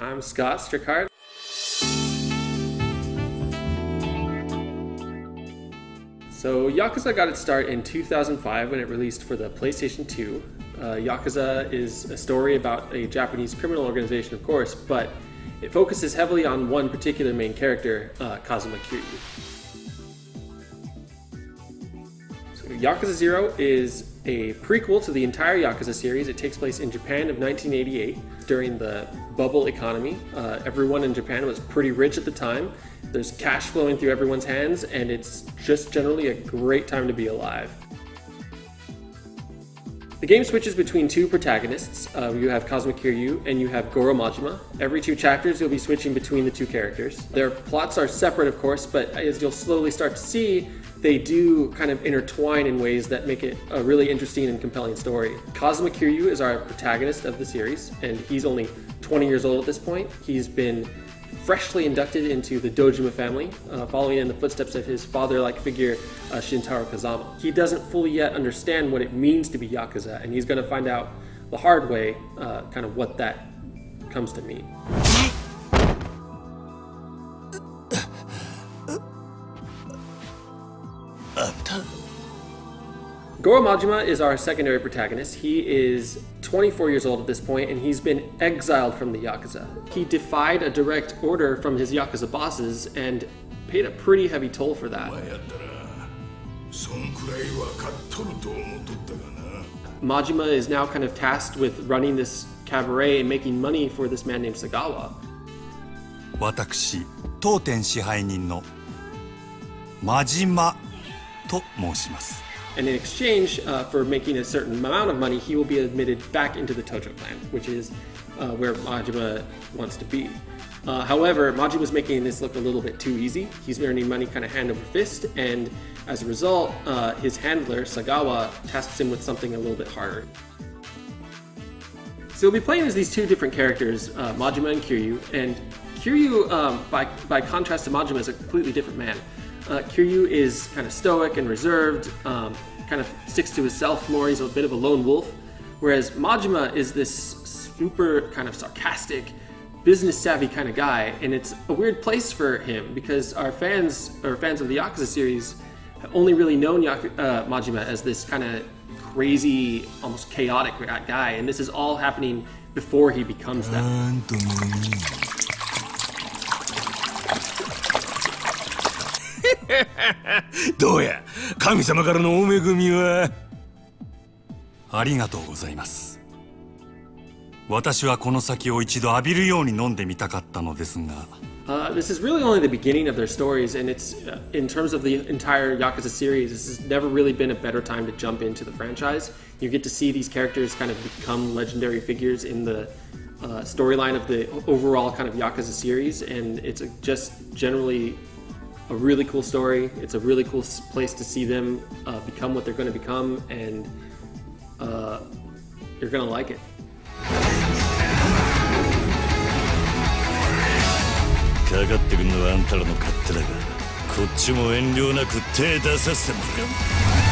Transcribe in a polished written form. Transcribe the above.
I'm Scott Strichart. So Yakuza got its start in 2005 when it released for the PlayStation 2. Yakuza is a story about a Japanese criminal organization, of course, but it focuses heavily on one particular main character, Kazuma Kiryu. So Yakuza 0 is a prequel to the entire Yakuza series. It takes place in Japan of 1988 during the bubble economy. Everyone in Japan was pretty rich at the time. There's cash flowing through everyone's hands, and it's just generally a great time to be alive. The game switches between two protagonists. You have Kazuma Kiryu and you have Goro Majima. Every 2 chapters you'll be switching between the 2 characters. Their plots are separate, of course, but as you'll slowly start to see, they do kind of intertwine in ways that make it a really interesting and compelling story. Kazuma Kiryu is our protagonist of the series, and he's only 20 years old at this point. He's been freshly inducted into the Dojima family, following in the footsteps of his father-like figure, Shintaro Kazama. He doesn't fully yet understand what it means to be Yakuza, and he's going to find out the hard way kind of what that comes to mean. Goro Majima is our secondary protagonist. He is 24 years old at this point, and he's been exiled from the Yakuza. He defied a direct order from his Yakuza bosses and paid a pretty heavy toll for that. Majima is now kind of tasked with running this cabaret and making money for this man named Sagawa. 私、当店支配人の真島と申します。 And in exchange for making a certain amount of money, he will be admitted back into the Tojo clan, which is where Majima wants to be. However, Majima's making this look a little bit too easy. He's earning money kind of hand over fist, and as a result, his handler, Sagawa, tasks him with something a little bit harder. So we'll be playing as these 2 different characters, Majima and Kiryu, and Kiryu, by contrast to Majima, is a completely different man. Kiryu is kind of stoic and reserved, kind of sticks to himself more. He's a bit of a lone wolf, whereas Majima is this super kind of sarcastic, business-savvy kind of guy, and it's a weird place for him because our fans of the Yakuza series have only really known Majima as this kind of crazy, almost chaotic guy, and this is all happening before he becomes that. どうや、神様からのお恵みは。ありがとうございます。私はこの酒を一度浴びるように飲んでみたかったのですが。This is really only the beginning of their stories, and it's in terms of the entire Yakuza series, this has never really been a better time to jump into the franchise. You get to see these characters kind of become legendary figures in the storyline of the overall kind of Yakuza series, and it's just generally a really cool story. It's a really cool place to see them become what they're going to become, and you're going to like it. かかってくるのはあんたらの勝手だが、こっちも遠慮なく手出させてもらう。